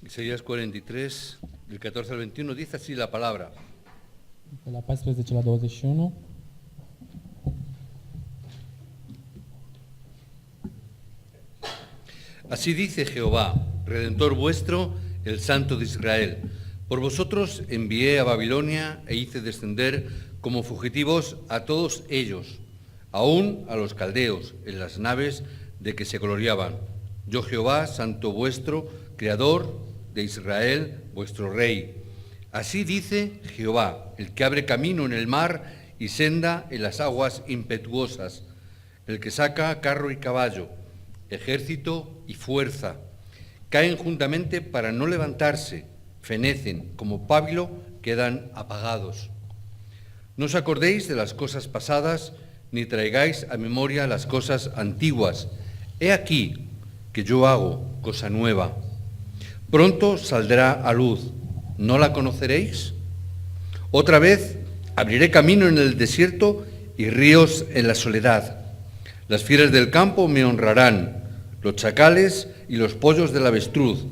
Isaías 43, del 14 al 21, dice así la palabra. De la 14 la 21. Así dice Jehová, Redentor vuestro, el Santo de Israel. Por vosotros envié a Babilonia e hice descender como fugitivos a todos ellos, aún a los caldeos, en las naves de que se gloriaban. Yo Jehová, Santo vuestro, Creador de Israel, vuestro Rey. Así dice Jehová, el que abre camino en el mar y senda en las aguas impetuosas, el que saca carro y caballo, ejército y fuerza. Caen juntamente para no levantarse, fenecen, como pábilo quedan apagados. No os acordéis de las cosas pasadas, ni traigáis a memoria las cosas antiguas. He aquí que yo hago cosa nueva. Pronto saldrá a luz. ¿No la conoceréis? Otra vez abriré camino en el desierto y ríos en la soledad. Las fieras del campo me honrarán, los chacales y los pollos del avestruz,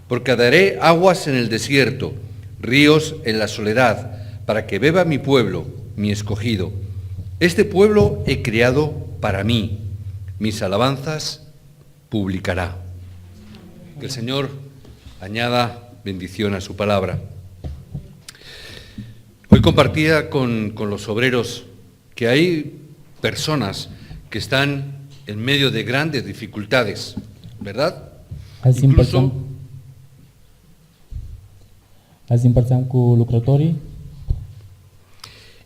porque daré aguas en el desierto, ríos en la soledad, para que beba mi pueblo, mi escogido. Este pueblo he creado para mí, mis alabanzas publicará. Que el Señor añada bendición a su palabra. Hoy compartía con los obreros que hay personas que están en medio de grandes dificultades, ¿verdad? Azi împărțeam cu lucrătorii.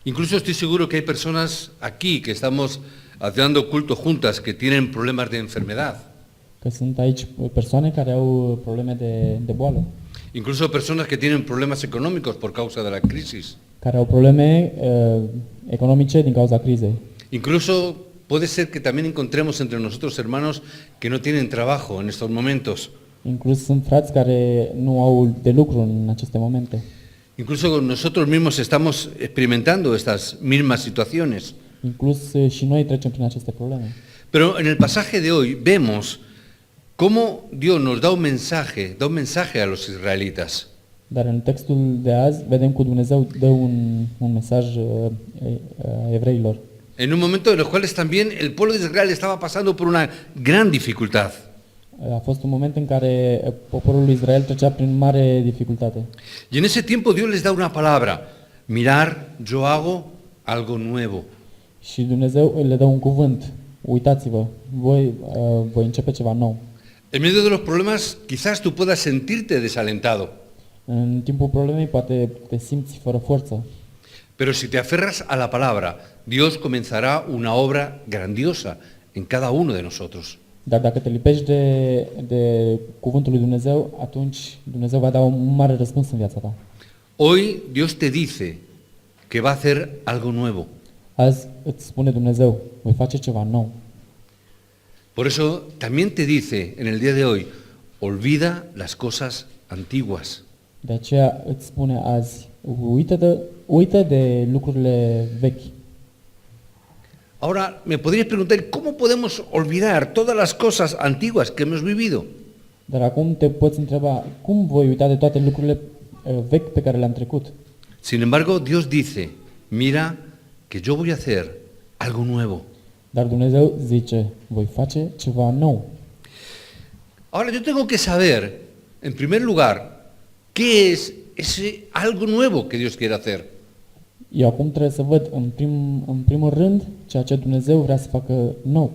Incluso estoy seguro que hay personas aquí que estamos haciendo culto juntas que tienen problemas de enfermedad. Că sunt aici persoane care au probleme de boală. Incluso personas que tienen problemas económicos por causa de la crisis. Care au probleme economice din cauza crizei. Incluso puede ser que también encontremos entre nosotros hermanos que no tienen trabajo en estos momentos. Inclus sunt frați care nu au de lucru în aceste momente. Incluso nosotros mismos estamos experimentando estas mismas situaciones. Inclus și noi trecem prin aceste probleme. Pero en el pasaje de hoy vemos cómo Dios nos da un mensaje a los israelitas. Dar în textul de azi vedem cum Dumnezeu dă un mesaj evreilor. En un momento en los cuales también el pueblo de Israel estaba pasando por una gran dificultad. A fost un moment în care poporul lui Israel trecea prin mare dificultate. Y en ese tiempo Dios les da una palabra: mirar, yo hago algo nuevo. Și Dumnezeu le dă un cuvânt. Uitați-vă, voi începe ceva nou. En medio de los problemas, quizás tú puedas sentirte desalentado. În timpul problemei poate te simți fără forță. Pero si te aferras a la palabra, Dios comenzará una obra grandiosa en cada uno de nosotros. Dar dacă te lipești de cuvântul lui Dumnezeu, atunci Dumnezeu va da un mare răspuns în viața ta. Hoy Dios te dice que va a hacer algo nuevo. Azi îți spune Dumnezeu, voi face ceva nou. Por eso también te dice en el día de hoy, olvida las cosas antiguas. De aceea îți spune azi, uită de lucrurile vechi. Ahora, me podrías preguntar, ¿cómo podemos olvidar todas las cosas antiguas que hemos vivido? Dar acum te poți întreba, cum voi uita de toate lucrurile vechi pe care le-am trecut? Sin embargo, Dios dice, mira que yo voy a hacer algo nuevo. Dar Dumnezeu zice, voi face ceva nou. Ahora, yo tengo que saber, en primer lugar, ¿qué es ese algo nuevo que Dios quiere hacer? Eu acum trebuie să văd în primul rând ceea ce Dumnezeu vrea să facă nou.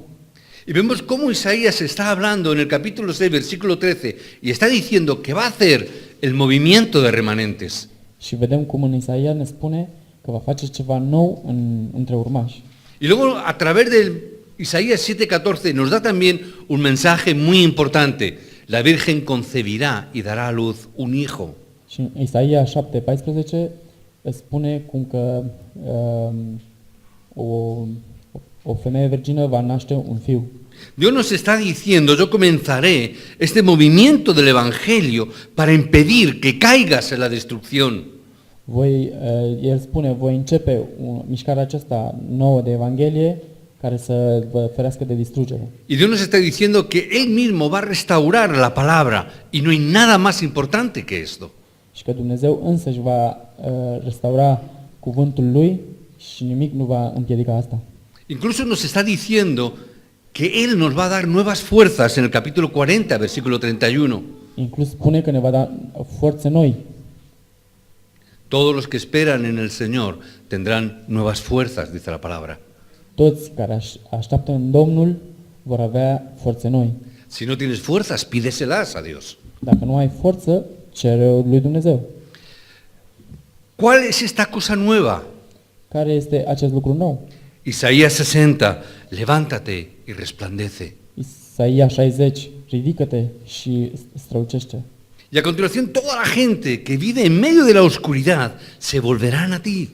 Y vemos cómo Isaías está hablando en el capítulo 6, versículo 13, y está diciendo que va a hacer el movimiento de remanentes. Și vedem cum în Isaia ne spune că va face ceva nou între urmași. Y luego a través de Isaías 7:14 nos da también un mensaje muy importante. La Virgen concebirá y dará a luz un hijo. Și în Isaia 7:14 spune cum că o femeie virgină va naște un fiu. Dios nos está diciendo, yo comenzaré este movimiento del Evangelio para impedir que caigas en la destrucción. El spune, voi începe mișcarea aceasta nouă de Evanghelie care să vă ferească de distrugere. Y Dios nos está diciendo que Él mismo va a restaurar la palabra y no hay nada más importante que esto. Și că Dumnezeu însăși va restaura cuvântul Lui și nimic nu va împiedica asta. Incluso nos está diciendo que Él nos va a dar nuevas fuerzas en el capítulo 40, versículo 31. Inclus spune că ne va da forțe noi. Todos los que esperan en el Señor tendrán nuevas fuerzas, dice la palabra. Toți care așteaptă în Domnul vor avea forțe noi. Si no tienes fuerzas, pídeselas a Dios. Dacă nu ai forță, cere lui Dumnezeu. ¿Cuál es esta cosa nueva? Care este acest lucru nou? Isaías 60, levántate y resplandece. Isaia 60, ridică-te și strălucește. Y a continuación toda la gente que vive en medio de la oscuridad se volverán a ti.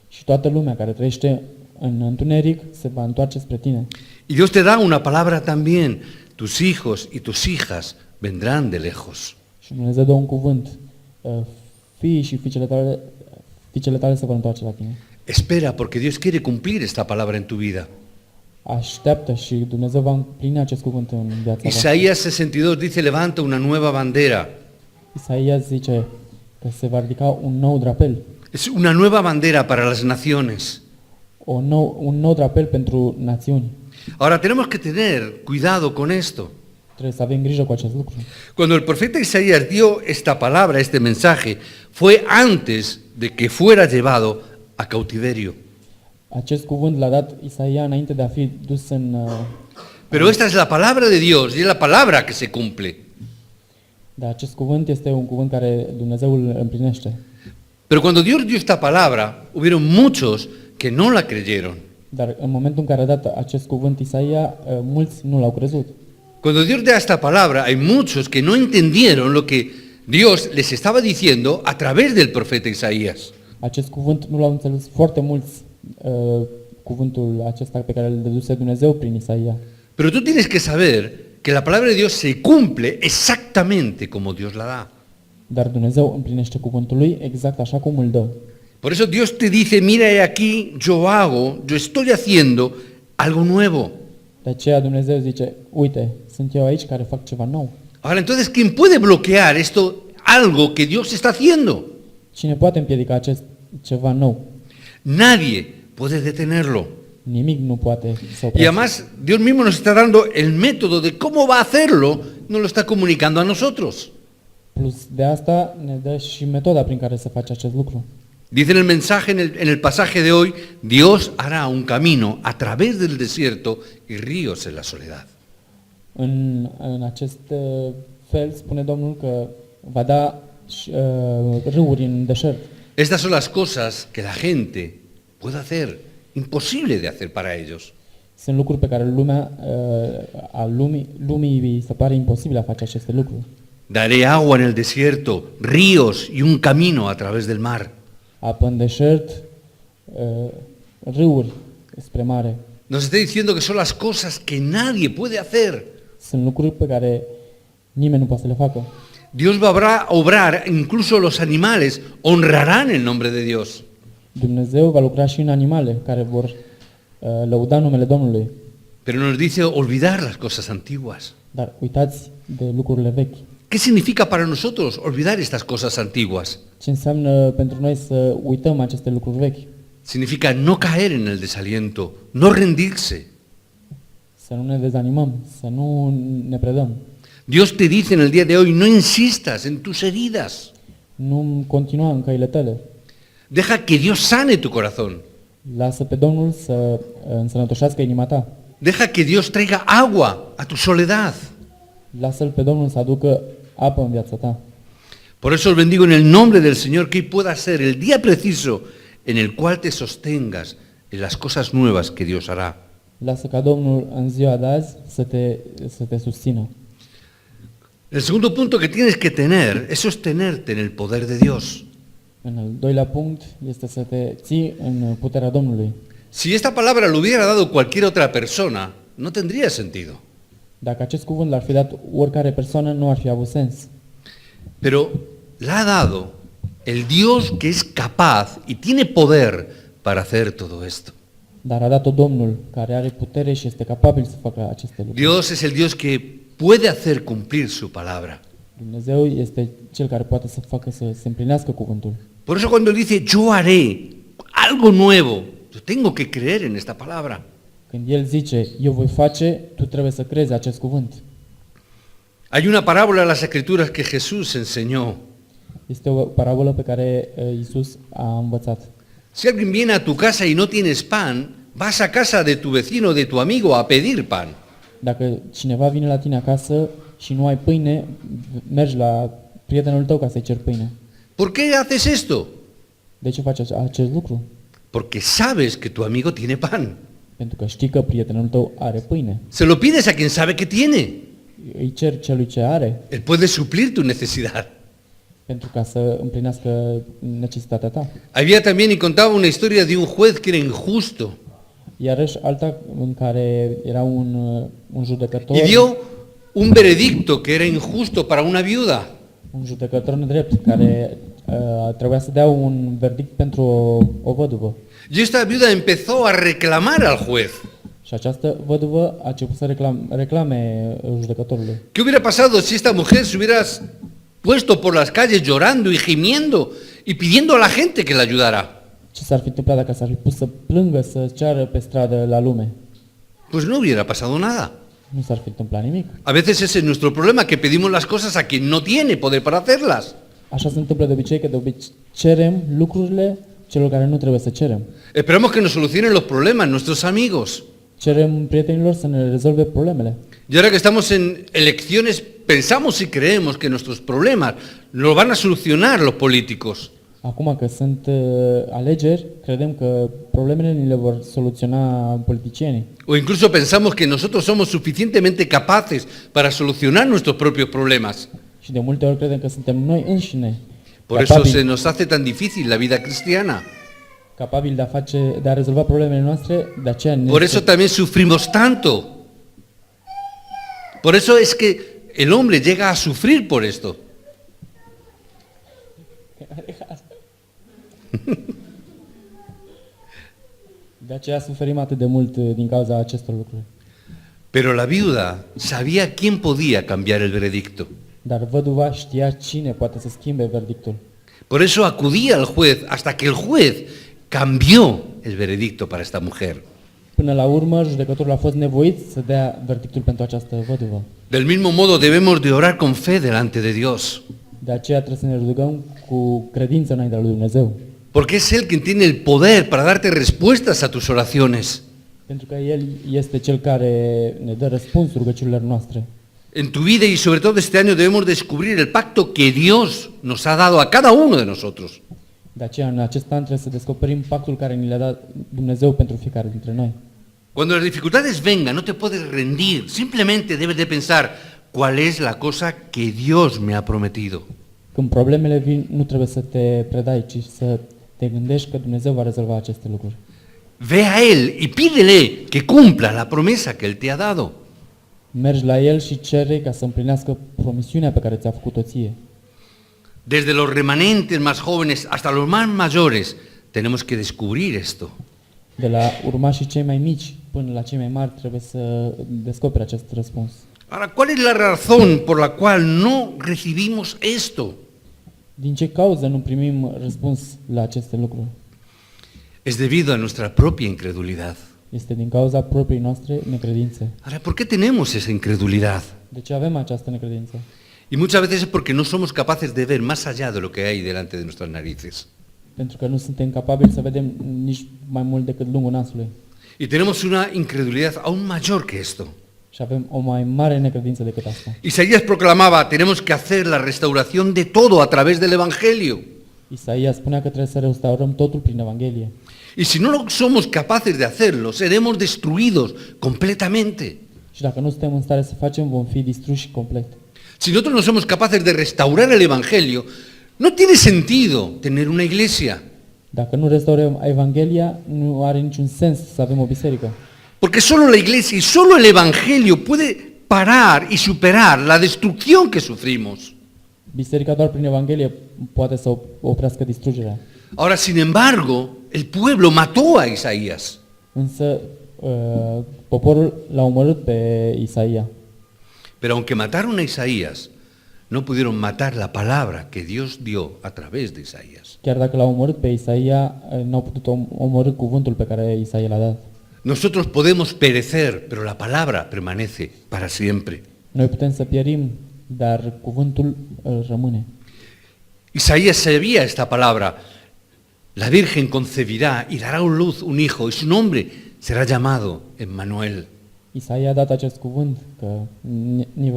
Și toată lumea care trăiește în întuneric se va întoarce spre tine. Y Dios te da una palabra también. Tus hijos y tus hijas vendrán de lejos. Și Dumnezeu dă un cuvânt. Fiii și fiicele tale se vor întoarce la tine. Espera, porque Dios quiere cumplir esta palabra en tu vida. Așteaptă și Dumnezeu va împlini acest cuvânt în viața voastră. Isaías 62 dice, levanta una nueva bandera. Isaia zice că se va ridica un nou drapel. Es una nueva bandera para las naciones. Un nou drapel pentru națiuni. Ahora tenemos que tener cuidado con esto. Trebuie să avem grijă cu acest lucru. Cuando el profeta Isaías dio esta palabra, este mensaje, fue antes de que fuera llevado a cautiverio. Acest cuvânt l-a dat Isaia înainte de a fi dus în... Pero esta es la palabra de Dios y es la palabra que se cumple. Dar acest cuvânt este un cuvânt care Dumnezeu îl împlinește. Pero cuando Dios dio esta palabra, hubieron muchos que no la creyeron. Dar în momentul în care a dat acest cuvânt Isaia, mulți nu l-au crezut. Cuando Dios da esta palabra, hay muchos que no entendieron lo que Dios les estaba diciendo a través del profeta Isaías. Acest cuvânt nu l-au înțeles foarte mulți, cuvântul acesta pe care îl dăduse Dumnezeu prin Isaia. Pero tú tienes que saber que la palabra de Dios se cumple exactamente como Dios la da. Dar Dumnezeu împlinește cuvântul lui exact așa cum îl dă. Por eso Dios te dice, mira aquí, yo estoy haciendo algo nuevo. De aceea Dumnezeu zice, uite, sunt eu aici care fac ceva nou. Ahora, entonces, ¿quién puede bloquear esto, algo que Dios está haciendo? Cine poate împiedica acest ceva nou? Nadie puede detenerlo. Nimic nu poate să Y oprească. además, Dios mismo nos está dando el método de cómo va a hacerlo, nos lo está comunicando a nosotros. Plus de asta ne dă și metoda prin care să face acest lucru. Dice en el mensaje, en el pasaje de hoy, Dios hará un camino a través del desierto y ríos en la soledad. În acest fel spune Domnul că va da râuri în deșert. Estas son las cosas que la gente puede hacer, imposible de hacer para ellos. Sunt lucruri pe care lumii se pare imposibil a face aceste lucruri. Daré agua en el desierto, ríos y un camino a través del mar. Apă în deșert, râuri spre mare. Nos está diciendo que son las cosas que nadie puede hacer. Sunt lucruri pe care nimeni nu poate să le facă. Dios va a obrar, incluso los animales honrarán el nombre de Dios. Dumnezeu va lucra și în animale care vor lăuda numele Domnului. Pero nos dice olvidar las cosas antiguas. Dar uitați de lucrurile vechi. ¿Qué significa para nosotros olvidar estas cosas antiguas? Ce înseamnă pentru noi să uităm aceste lucruri vechi? Significa no caer en el desaliento, no rendirse. Să nu ne desanimăm, să nu ne predăm. Dios te dice en el día de hoy, no insistas en tus heridas. Nu continua în căile tale. Deja que Dios sane tu corazón. Lasă pe Domnul să însănătoșească inima ta. Deja que Dios traiga agua a tu soledad. Lasă-L pe Domnul să aducă apă în viața ta. Por eso os bendigo en el nombre del Señor, que hoy pueda ser el día preciso en el cual te sostengas en las cosas nuevas que Dios hará. Lasă ca Domnul în ziua de azi să te susțină. El segundo punto que tienes que tener es sostenerte en el poder de Dios. În al doilea punct este să te ții în puterea Domnului. Si esta palabra lo hubiera dado cualquier otra persona, no tendría sentido. Dacă acest cuvânt l-ar fi dat oricare persoană, nu ar fi avut sens. Pero la ha dado el Dios que es capaz y tiene poder para hacer todo esto. dar a dat-o Domnul, care are putere și este capabil să facă aceste lucruri. Dios es el Dios que puede hacer cumplir su palabra. Dumnezeu este Cel care poate să facă să se împlinească cuvântul. Por eso cuando dice, yo haré algo nuevo, yo tengo que creer en esta palabra. Când El zice, eu voi face, tu trebuie să crezi acest cuvânt. Hay una parábola en las Escrituras que Jesús enseñó. Este o parabolă pe care Iisus a învățat. Si alguien viene a tu casa y no tienes pan, vas a casa de tu vecino, de tu amigo, a pedir pan. Dacă cineva vine la tine acasă și nu ai pâine, mergi la prietenul tău ca să-i ceri pâine. ¿Por qué haces esto? De ce faci acest lucru? Porque sabes que tu amigo tiene pan. Pentru că știi că prietenul tău are pâine. Se lo pides a quien sabe que tiene. Îi ceri celui ce are, Él puede suplir tu necesidad. pentru ca să împlinească necesitatea ta. Había también y contaba una historia de un juez que era injusto Iarăși alta în care era un judecător, y dio un veredicto que era injusto para una viuda. un judecător nedrept care trebuia să dea un verdict pentru o văduvă. Y esta viuda empezó a reclamar al juez. Și această văduvă a început să reclame judecătorului. ¿Qué hubiera pasado si esta mujer se hubiera puesto por las calles llorando y gimiendo y pidiendo a la gente que la ayudara? Ce s-ar fi întâmplat dacă s-ar fi pus să plângă, să ceară pe stradă la lume? Pues no hubiera pasado nada. Nu s-ar fi întâmplat nimic. A veces ese es nuestro problema, que pedimos las cosas a quien no tiene poder para hacerlas. Așa se întâmplă de obicei, că de obicei cerem lucrurile celor care nu trebuie să cerem. Esperamos que nos solucionen los problemas nuestros amigos. Cerem prietenilor să ne rezolve problemele. Y ahora que estamos en elecciones, pensamos y creemos que nuestros problemas los van a solucionar los políticos. Acum că sunt alegeri, credem că problemele ni le vor soluționa politicienii. O incluso pensamos que nosotros somos suficientemente capaces para solucionar nuestros propios problemas. Și de multe ori credem că suntem noi înșine Por eso se nos hace tan difícil la vida cristiana. capabili de a rezolva problemele noastre, de aceea ne Por eso también sufrimos tanto. Por eso es que el hombre llega a sufrir por esto. De aceea suferim atât de mult din cauza acestor lucruri. Pero la viuda sabía quién podía cambiar el veredicto. Dar văduva știa cine poate să schimbe verdictul. Por eso acudía al juez hasta que el juez cambió el veredicto para esta mujer. Până la urmă, judecătorul a fost nevoit să dea verdictul pentru această văduvă. Del mismo modo debemos de orar con fe delante de Dios. De aceea trebuie să ne rugăm cu credință înaintea lui Dumnezeu. Porque es Él quien tiene el poder para darte respuestas a tus oraciones. Pentru că El este Cel care ne dă răspuns rugăciunilor noastre. En tu vida y sobre todo este año debemos descubrir el pacto que Dios nos ha dado a cada uno de nosotros. De aceea, în acest an trebuie să descoperim pactul care ni l-a dat Dumnezeu pentru fiecare dintre noi. Cuando las dificultades vengan, no te puedes rendir. Simplemente debes de pensar cuál es la cosa que Dios me ha prometido. Când problemele vin, nu trebuie să te predai, ci să te gândești că Dumnezeu va rezolva aceste lucruri. Ve a Él y pídele que cumpla la promesa que Él te ha dado. Mergi la El și cere ca să împlinească promisiunea pe care ți-a făcut-o ție. Desde los remanentes más jóvenes hasta los más mayores, tenemos que descubrir esto. De la urmașii cei mai mici până la cei mai mari trebuie să descoperi acest răspuns. Ahora, ¿cuál es la razón por la cual no recibimos esto? Din ce cauză nu primim răspuns la aceste lucruri? Es debido a nuestra propia incredulidad. Este din cauza propriei noastre necredințe. Ahora, ¿por qué tenemos esa incredulidad? De ce avem această necredință? Y muchas veces es porque no somos capaces de ver más allá de lo que hay delante de nuestras narices. Pentru că nu suntem capabili să vedem nici mai mult decât lungul nasului. Y tenemos una incredulidad aún mayor que esto. Și avem o mai mare necredință decât asta. Isaías proclamaba, tenemos que hacer la restauración de todo a través del Evangelio. Isaia spunea că trebuie să restaurăm totul prin Evanghelie. Y si no somos capaces de hacerlo, seremos destruidos completamente. Și dacă nu suntem în stare să facem, vom fi distruși complet. Si nosotros no somos capaces de restaurar el Evangelio, no tiene sentido tener una iglesia. Dacă nu restaurăm Evanghelia, nu are niciun sens să avem o biserică. Porque solo la iglesia y solo el Evangelio puede parar y superar la destrucción que sufrimos. Biserica doar prin Evanghelie poate să oprească distrugerea. Ahora, sin embargo, el pueblo mató a Isaías. Însă poporul l-a omorât pe Isaia. Pero aunque mataron a Isaías, no pudieron matar la palabra que Dios dio a través de Isaías. Chiar dacă l-au omorât pe Isaia, n-au putut omorâ cuvântul pe care Isaia l-a dat. Nosotros podemos perecer, pero la palabra permanece para siempre. Noi putem să pierim, dar cuvântul rămâne. Isaías sabía esta palabra. La Virgen concebirá y dará a luz un hijo y su nombre será llamado Emmanuel. Isaia a dat acest cuvânt că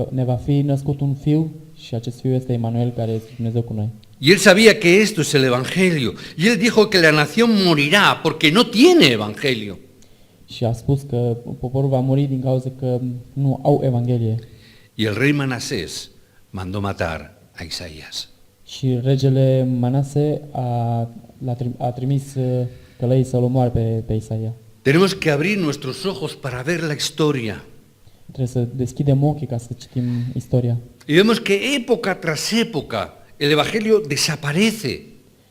ne va fi născut un fiu și acest fiu este Emanuel, care este Dumnezeu cu noi. Y él sabía que esto es el Evangelio. Y él dijo que la nación morirá porque no tiene Evangelio. Și a spus că poporul va muri din cauza că nu au Evanghelie. Y el rey Manasés mandó matar a Isaías. Și regele Manase a trimis călăii să-l omoare pe Isaia. Tenemos que abrir nuestros ojos para ver la historia. Trebuie să deschidem ochii ca să citim istoria. Y vemos que época tras época el Evangelio desaparece.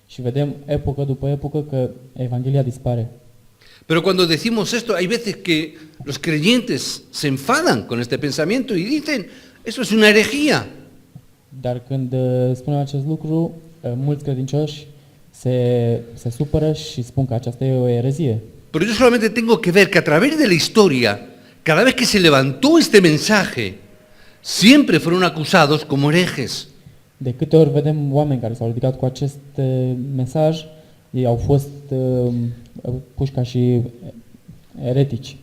Și vedem epocă după epocă că Evanghelia dispare. Pero cuando decimos esto, hay veces que los creyentes se enfadan con este pensamiento y dicen, eso es una herejía. Dar când spunem acest lucru, mulți credincioși se supără și spun că aceasta e o erezie. Pero yo solamente tengo que ver que a través de la historia, cada vez que se levantó este mensaje, siempre fueron acusados como herejes. De câte ori vedem oameni care s-au ridicat cu acest mesaj, ei au fost puși ca și eretici.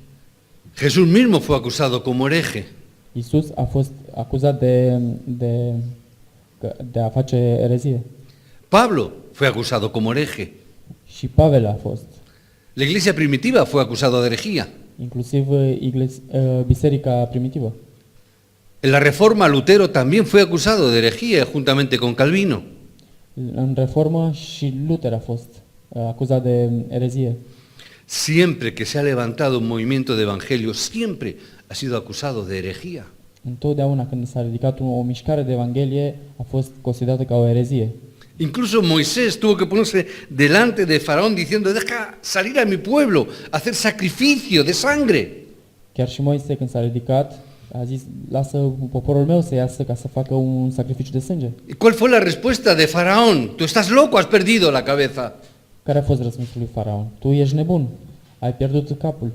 Jesús mismo fue acusado como hereje. Iisus a fost acuzat de a face erezie. Pablo fue acusado como hereje. Și Pavel a fost. La iglesia primitiva fue acusada de herejía. Inclusiv biserica primitivă. En la Reforma Lutero también fue acusado de herejía juntamente con Calvino. În Reformă și Luther a fost acuzat de erezie. Siempre que se ha levantado un movimiento de evangelio, siempre ha sido acusado de herejía. Întotdeauna când s-a ridicat o mișcare de Evanghelie, a fost considerată ca o erezie. Incluso Moisés tuvo que ponerse delante de Faraón diciendo, deja salir a mi pueblo, hacer sacrificio de sangre. Chiar și Moise, când s-a ridicat, a zis, lasă poporul meu să iasă ca să facă un sacrificiu de sânge. ¿Y cuál fue la respuesta de Faraón? Tú estás loco, has perdido la cabeza. Care a fost răspunsul lui Faraon? Tu ești nebun, ai pierdut capul.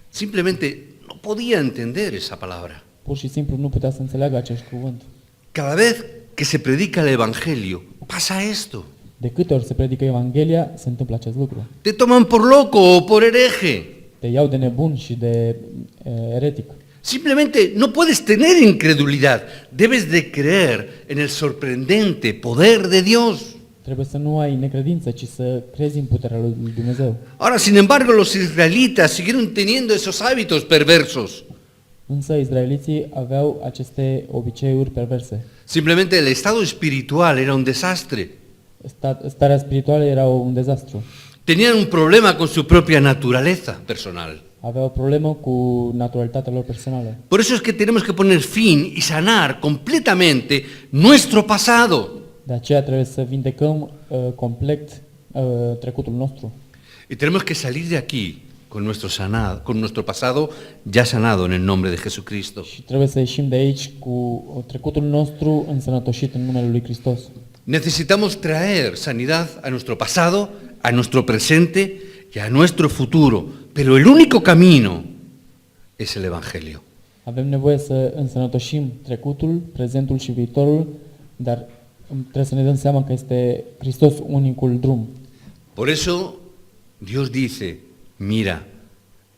Simplemente no podía entender esa palabra. Pur și simplu nu putea să înțeleagă acest cuvânt. Cada vez que se predica el Evangelio, pasa esto. De câte ori se predică Evanghelia, se întâmplă acest lucru. Te toman por loco o por hereje. Te iau de nebun și de eretic. Simplemente no puedes tener incredulidad, debes de creer en el sorprendente poder de Dios. Trebuie să nu ai necredință, ci să crezi în puterea lui Dumnezeu. Ahora, sin embargo, los israelitas siguieron teniendo esos hábitos perversos. Însă izraeliții aveau aceste obiceiuri perverse. Simplemente el estado espiritual era un desastre. Starea spirituală era un dezastru. Tenían un problema con su propia naturaleza personal. Aveau o problemă cu naturalitatea lor personală. Por eso es que tenemos que poner fin y sanar completamente nuestro pasado. De aceea trebuie să vindecăm complet trecutul nostru. Y tenemos que salir de aquí con nuestro pasado ya sanado en el nombre de Jesucristo. Și trebuie să ieșim de aici cu trecutul nostru însănătoșit în numele lui Hristos. Necesitamos traer sanidad a nuestro pasado, a nuestro presente y a nuestro futuro. Pero el único camino es el Evangelio. Avem nevoie să însănătoșim trecutul, prezentul și viitorul, dar trebuie să ne dăm seama că este Hristos unicul drum. Por eso Dios dice, mira,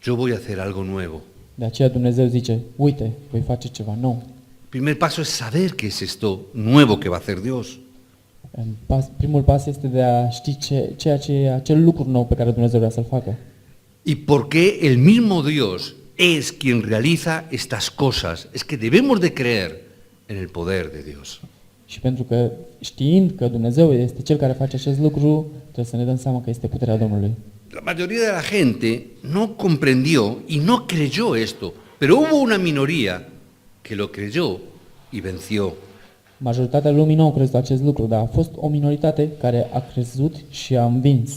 yo voy a hacer algo nuevo. De aceea Dumnezeu zice, uite, voi face ceva nou. Primer paso es saber qué es esto nuevo que va a hacer Dios. Primul pas este de a ști ceea ce e acel lucru nou pe care Dumnezeu vrea să-l facă. Y porque el mismo Dios es quien realiza estas cosas, es que debemos de creer en el poder de Dios. Și pentru că știind că Dumnezeu este Cel care face acest lucru, trebuie să ne dăm seama că este puterea Domnului. La mayoría de la gente no comprendió y no creyó esto, pero hubo una minoría que lo creyó y venció. Majoritatea lumii nu au crezut acest lucru, dar a fost o minoritate care a crezut și a învins.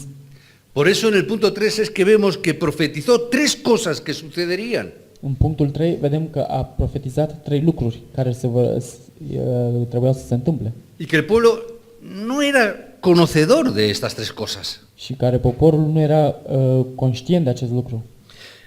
Por eso en el punto 3 es que vemos que profetizó 3 cosas que sucederían. În punctul 3 vedem că a profetizat 3 lucruri care trebuiau să se întâmple Y que el pueblo no era conocedor de estas 3 cosas. și care poporul nu era conștient de acest lucru.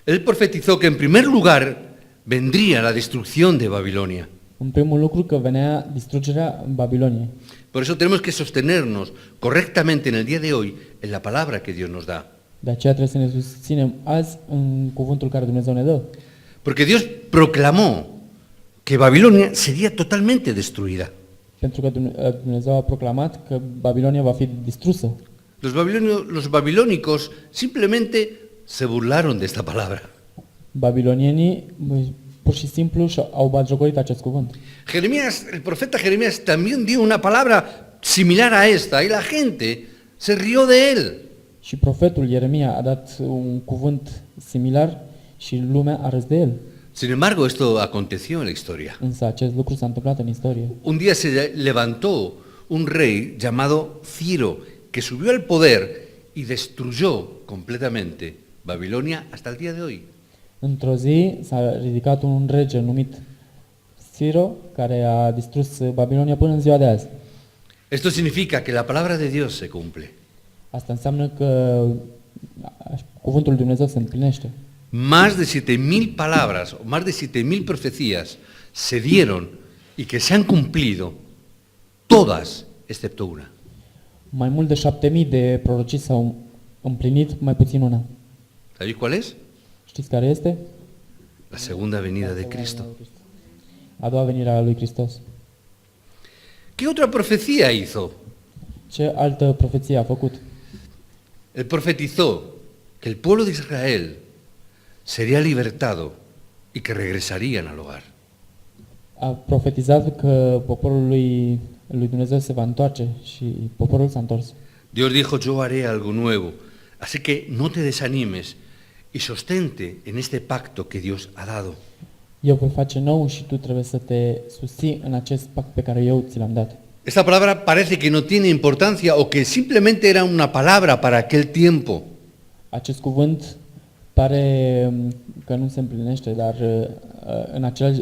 Él profetizó que en primer lugar vendría la destrucción de Babilonia. În primul lucru că venea distrugerea Babiloniei. Por eso tenemos que sostenernos correctamente en el día de hoy en la palabra que Dios nos da. De aceea trebuie să ne susținem azi în cuvântul care Dumnezeu ne dă. Porque Dios proclamó que Babilonia sería totalmente destruida. Pentru că Dumnezeu a proclamat că Babilonia va fi distrusă. Los babilónicos simplemente se burlaron de esta palabra. Babilonienii pur și simplu au batjocorit acest cuvânt. El profeta Jeremías también dio una palabra similar a esta y la gente se rió de él. Și profetul Ieremia a dat un cuvânt similar și lumea a râs de el. Sin embargo, esto aconteció en la historia. Însă acest lucru s-a întâmplat în istorie. Un día se levantó un rey llamado Ciro, que subió al poder y destruyó completamente Babilonia hasta el día de hoy. Într-o zi s-a ridicat un rege numit Ciro, care a distrus Babilonia până în ziua de azi. Esto significa que la palabra de Dios se cumple. Asta înseamnă că cuvântul lui Dumnezeu se împlinește. Más de 7.000 palabras, o más de 7.000 profecías se dieron y que se han cumplido, todas excepto una. Mai mult de 7.000 de prorocii s-au împlinit, mai puțin una. ¿Sabéis cuál es? Știți care este? La segunda venida de Cristo. A doua venire a lui Hristos. ¿Qué otra profecía hizo? Ce altă profeție a făcut? Él profetizó que el pueblo de Israel sería libertado y que regresarían al hogar. A profetizat că poporul lui Dumnezeu se va întoarce și poporul s-a întors. Dios dijo, yo haré algo nuevo. Así que no te desanimes y sostente en este pacto que Dios ha dado. Eu voi face nou și tu trebuie să te susții în acest pact pe care eu ți l-am dat. Esta palabra parece que no tiene importancia o que simplemente era una palabra para aquel tiempo. Acest cuvânt pare că nu se împlinește, dar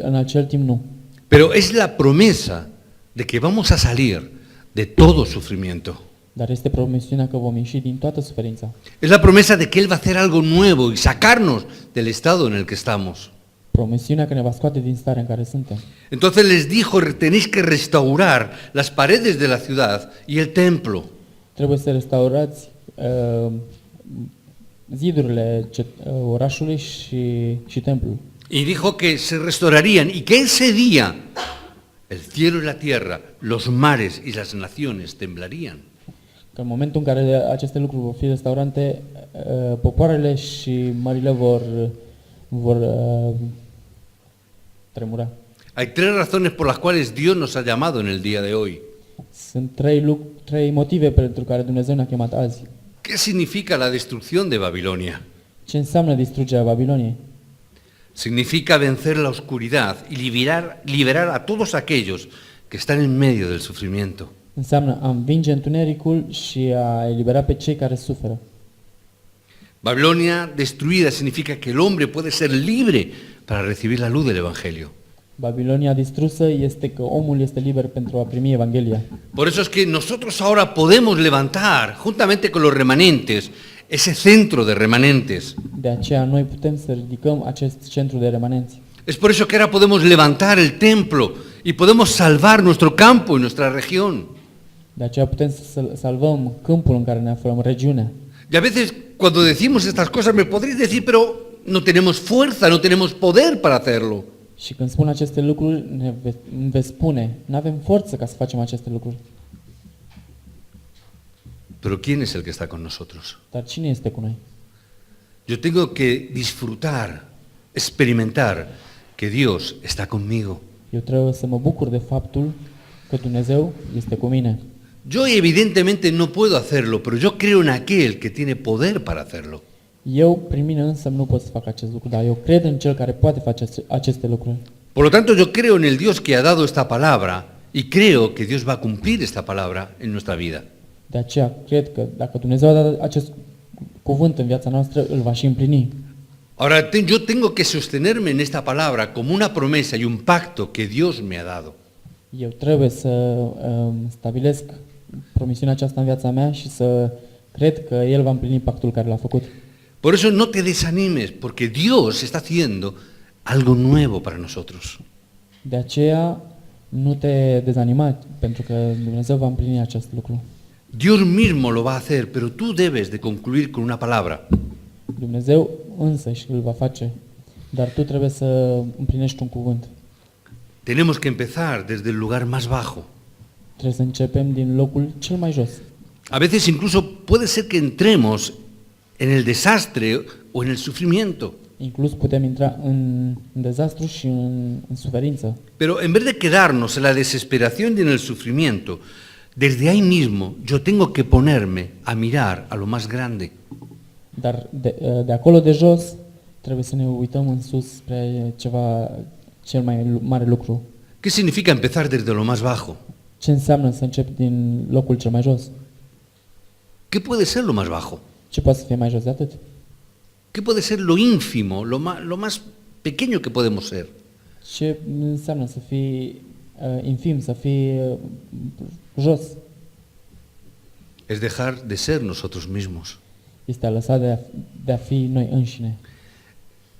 în acel timp nu. Pero es la promesa de que vamos a salir de todo sufrimiento. Dar este promisiunea că vom ieși din toată suferința. Es la promesa de que Él va a hacer algo nuevo y sacarnos del estado en el que estamos. Promisiunea că ne va scoate din starea în care suntem. Entonces les dijo, tenéis que restaurar las paredes de la ciudad y el templo. Trebuie să restaurați zidurile orașului și templul. Y dijo que se restaurarían y que ese día el cielo y la tierra, los mares y las naciones temblarían. Că în momentul în care aceste lucruri vor fi restaurante, popoarele și mările vor tremura. Hay 3 razones por las cuales Dios nos ha llamado en el día de hoy. Sunt trei motive pentru care Dumnezeu ne-a chemat azi. ¿Qué significa la destrucción de Babilonia? Ce înseamnă distrugerea Babiloniei? Significa vencer la oscuridad y liberar a todos aquellos que están en medio del sufrimiento. Înseamnă a învinge întunericul și a elibera pe cei care suferă. Babilonia destruida significa que el hombre puede ser libre para recibir la luz del Evangelio. Babilonia distrusă este că omul este liber pentru a primi Evanghelia. Por eso es que nosotros ahora podemos levantar, juntamente con los remanentes, ese centro de remanentes. De aceea noi putem să ridicăm acest centru de remanenți. Es por eso que ahora podemos levantar el templo y podemos salvar nuestro campo y nuestra región. De aceea putem să salvăm câmpul în care ne aflăm, regiunea. Y a veces cuando decimos estas cosas me podréis decir, pero no tenemos fuerza, no tenemos poder para hacerlo. Și când spun aceste lucruri, îmi veți spune, nu avem forță ca să facem aceste lucruri. Pero ¿quién es el que está con nosotros? Dar cine este cu noi? Yo tengo que disfrutar, experimentar que Dios está conmigo. Eu trebuie să mă bucur de faptul că Dumnezeu este cu mine. Yo evidentemente no puedo hacerlo, pero yo creo en aquel que tiene poder para hacerlo. Eu, prin mine însă, nu pot să fac acest lucru, dar eu cred în Cel care poate face aceste lucruri. Por lo tanto, yo creo en el Dios que ha dado esta palabra y creo que Dios va a cumplir esta palabra en nuestra vida. De aceea, cred că dacă Dumnezeu a dat acest cuvânt în viața noastră îl va și împlini. Ahora, yo tengo que sostenerme en esta palabra como una promesa y un pacto que Dios me ha dado. Eu trebuie să stabilesc promisiunea aceasta în viața mea și să cred că El va împlini pactul care l-a făcut. Por eso no te desanimes, porque Dios está haciendo algo nuevo para nosotros. De aceea nu te dezanima, pentru că Dumnezeu va împlini acest lucru. Dios mismo lo va a hacer, pero tú debes de concluir con una palabra. Dumnezeu însăși îl va face, dar tu trebuie să împlinești un cuvânt. Tenemos que empezar desde el lugar más bajo. Trebuie să începem din locul cel mai jos. A veces incluso puede ser que entremos en el desastre o en el sufrimiento. Inclus putem intra în dezastru și în suferință. Pero en vez de quedarnos en la desesperación y en el sufrimiento, desde ahí mismo yo tengo que ponerme a mirar a lo más grande. Dar de acolo de jos trebuie să ne uităm în sus spre ceva cel mai mare lucru. ¿Qué significa empezar desde lo más bajo? Ce înseamnă să începi din locul cel mai jos? ¿Qué puede ser lo más bajo? Ce poate să fie mai jos de atât? ¿Qué puede ser lo ínfimo, lo más pequeño que podemos ser? Ce înseamnă să fii infim, să fii jos? Es dejar de ser nosotros mismos. Este a lăsa de a fi noi înșine.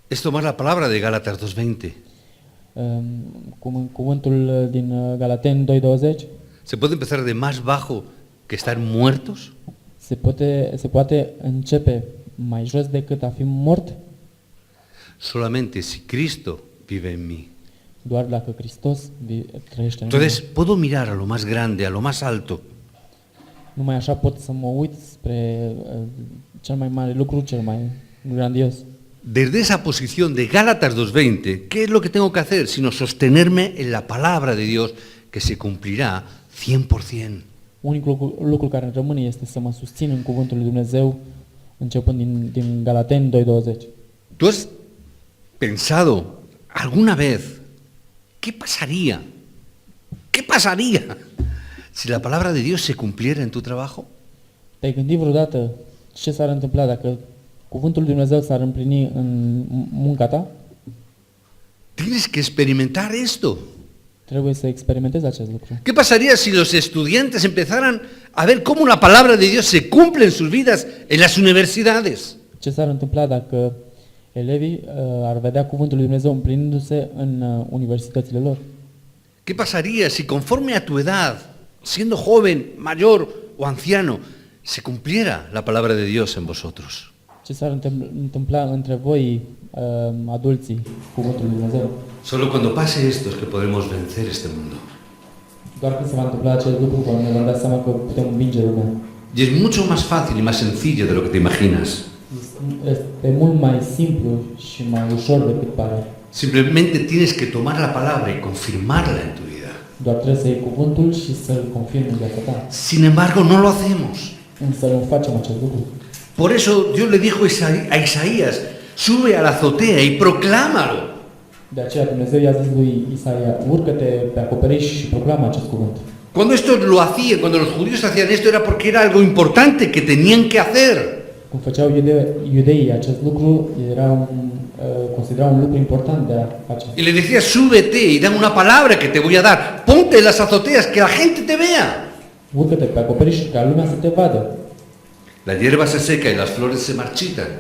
Es tomar la palabra de Gálatas 2:20. Cum în cuvântul din Galateni 2:20, ¿Se puede empezar de más bajo que estar muertos? se poate începe mai jos decât a fi mort, Solamente si Cristo vive en mí. doar dacă Hristos trăiește în Entonces mine. puedo mirar a lo más grande, a lo más alto. Numai așa pot să mă uit spre cel mai mare lucru, cel mai grandios. Desde esa posición de Gálatas 2:20, ¿qué es lo que tengo que hacer? Sino sostenerme en la palabra de Dios que se cumplirá 100%. Unicul lucru care îmi rămâne este să mă susțin în cuvântul lui Dumnezeu, începând din Galateni 2:20. ¿Tú has pensado alguna vez qué pasaría? ¿Qué pasaría si la palabra de Dios se cumpliera en tu trabajo? Te-ai gândit vreodată ce s-ar întâmpla dacă cuvântul lui Dumnezeu s-ar împlini în munca ta? Tienes que experimentar esto. Trebuie să experimentezi acest lucru. ¿Qué pasaría si los estudiantes empezaran a ver cómo la palabra de Dios se cumple en sus vidas en las universidades? Ce s-ar întâmpla dacă elevii ar vedea cuvântul lui Dumnezeu împlinindu-se în universitățile lor? ¿Qué pasaría si conforme a tu edad, siendo joven, mayor o anciano, se cumpliera la palabra de Dios en vosotros? Ce s-ar întâmpla între voi, adulții, cuvântul lui Dumnezeu? Solo cuando pase esto es que podremos vencer este mundo. Doar când se va întâmpla acest lucru, când ne vom da seama că putem învinge lumea. Y es mucho más fácil y más sencillo de lo que te imaginas. Este mult mai simplu și mai ușor decât pare. Simplemente tienes que tomar la palabra y confirmarla en tu vida. Doar trebuie să iei cuvântul și să-l confirmi în viața ta. Sin embargo, no lo hacemos. Însă nu facem acest lucru. Por eso Dios le dijo a Isaías, sube a la azotea y proclámalo. De aceea Dumnezeu i-a zis lui Isaia, urcă-te pe acoperiș și proclamă acest cuvânt. Cuando estos lo hacían, cuando los judíos hacían esto, era porque era algo importante que tenían que hacer. Cum făceau iudeii acest lucru, considera un lucru important de a face. Y le decía, súbete y dame una palabra que te voy a dar. Ponte en las azoteas, que la gente te vea. Urcă-te pe acoperiș ca lumea să te vadă. La hierba se seca y las flores se marchitan.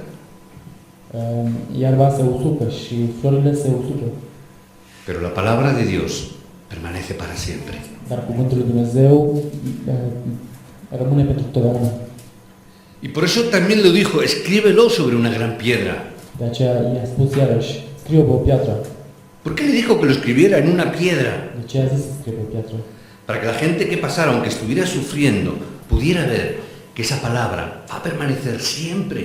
Iarba se usucă și florile se usucă. Pero la palabra de Dios permanece para siempre. Dar cuvântul lui Dumnezeu rămâne pentru totdeauna. Y por eso también le dijo, escríbelo sobre una gran piedra. De aceea i-a spus iarăși, scrie-o pe o piatră. ¿Por qué le dijo que lo escribiera en una piedra? De ce a zis să scrie pe o piatră? Para que la gente que pasara, aunque estuviera sufriendo, pudiera ver que esa palabra va a permanecer siempre.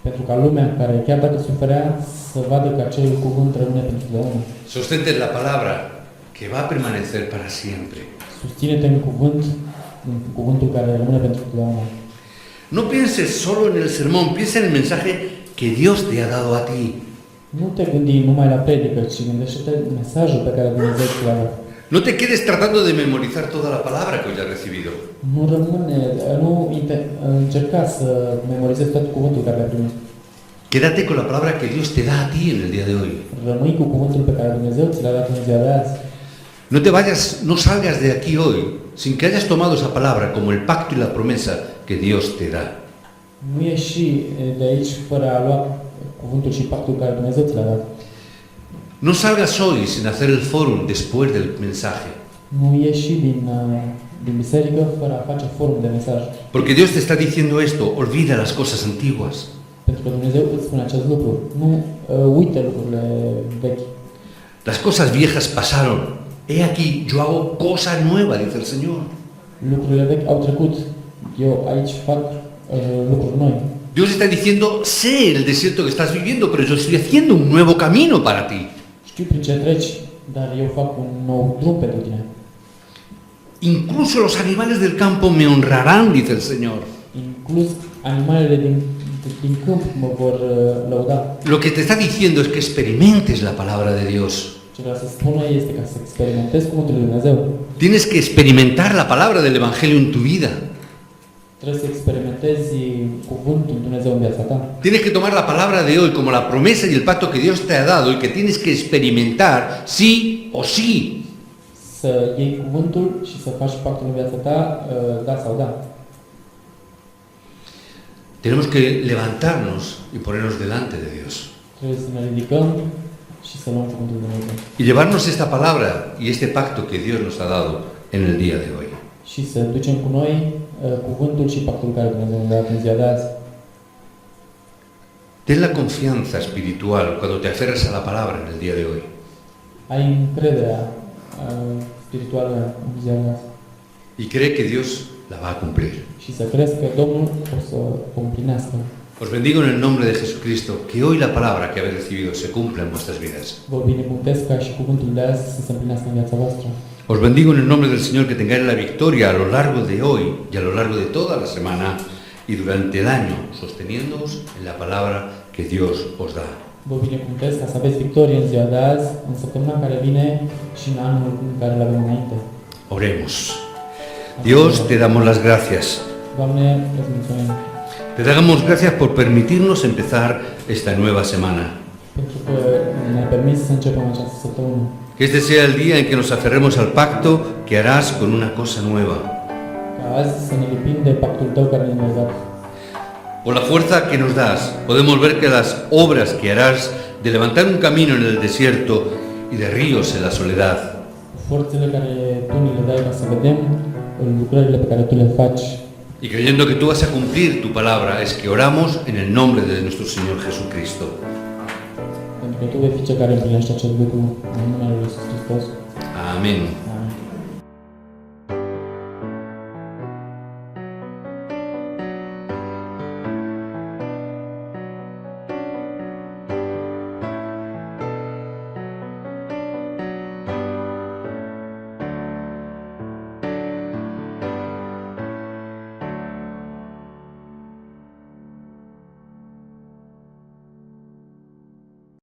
Pentru ca lumea care chiar dacă suferea să vadă că acel cuvânt rămâne pentru totdeauna. Sostente la palabra que va a permanecer para siempre. Susține-te în cuvântul care rămâne pentru totdeauna. No pienses solo en el sermón, piensa en el mensaje que Dios te ha dado a ti. Nu te gândi numai la predică, ci gândește-te mesajul pe care Dumnezeu ți l-a dat. No te quedes tratando de memorizar toda la palabra que hoy has recibido. Încerca să memorizezi tot cuvântul care l-ai primit. Quédate con la palabra que Dios te da a ti en el día de hoy. Rămâi cu cuvântul pe care Dumnezeu ți l-a dat în ziua de azi. No te vayas, no salgas de aquí hoy sin que hayas tomado esa palabra como el pacto y la promesa que Dios te da. Nu ieși de aici fără a lua cuvântul și pactul care Dumnezeu ți l-a dat. No salgas hoy sin hacer el forum después del mensaje. Nu ieși din biserică fără a face forum de mesaj. Porque Dios te está diciendo esto, olvida las cosas antiguas. Pentru că Dumnezeu îți spune acest lucru. Nu uite lucrurile vechi. Las cosas viejas pasaron. He aquí, yo hago cosa nueva, dice el Señor. Lucrurile vechi au trecut. Eu aici fac lucruri noi. Dios está diciendo, sé el desierto que estás viviendo, pero yo estoy haciendo un nuevo camino para ti. Știu prin ce treci, dar eu fac un nou drum pentru tine. Incluso los animales del campo me honrarán, dice el Señor. Inclus animalele din câmp mă vor lăuda. Lo que te está diciendo es que experimentes la palabra de Dios. Ce vreau să spun este ca să experimentezi cuvântul lui Dumnezeu. Tienes que experimentar la palabra del Evangelio en tu vida. Trebuie să experimentezi cuvântul lui Dumnezeu în viața ta. Tienes que tomar la palabra de hoy como la promesa y el pacto que Dios te ha dado y que tienes que experimentar sí o sí. Să iei cuvântul și să faci pactul în viața ta, da sau da. Tenemos que levantarnos y ponernos delante de Dios. Trebuie să ne ridicăm și să luăm cuvântul lui Dumnezeu. Y llevarnos esta palabra y este pacto que Dios nos ha dado en el día de hoy. Și să ducem cu noi cuvântul și pactul care Dumnezeu ne-a dat în ziua de azi. Ten la confianza espiritual cuando te aferras a la palabra en el día de hoy. Ai încrederea spirituală în ziua de azi. Y cree que Dios la va a cumplir. Și să crezi că Domnul o să o împlinească. Os bendigo en el nombre de Jesucristo, que hoy la palabra que habéis recibido se cumpla en vuestras vidas. Vă binecuvântez ca și cuvântul de azi să se împlinească în viața voastră. Os bendigo en el nombre del Señor que tengáis la victoria a lo largo de hoy y a lo largo de toda la semana y durante el año, sosteniéndoos en la palabra que Dios os da. Vă binecuvântez ca să aveți victorie în ziua de azi, în săptămâna care vine și în anul în care îl avem înainte. Oremos. Dios, te damos las gracias. Doamne, îți mulțumim Te damos gracias por permitirnos empezar esta nueva semana. pentru că ne-ai permis să începem această săptămână. Que este sea el día en que nos aferremos al pacto que harás con una cosa nueva. Ca azi să ne lipim de pactul Tău care ne-ai dat. Por la fuerza que nos das, podemos ver que las obras que harás de levantar un camino en el desierto y de ríos en la soledad, Forțele care Tu ni le dai ca să vedem lucrările pe care Tu le faci. y creyendo que tú vas a cumplir tu palabra, es que oramos en el nombre de nuestro Señor Jesucristo. Pentru că Tu vei fi Cel care împlinește acest lucru în numele Lui Iisus Hristos. Amén.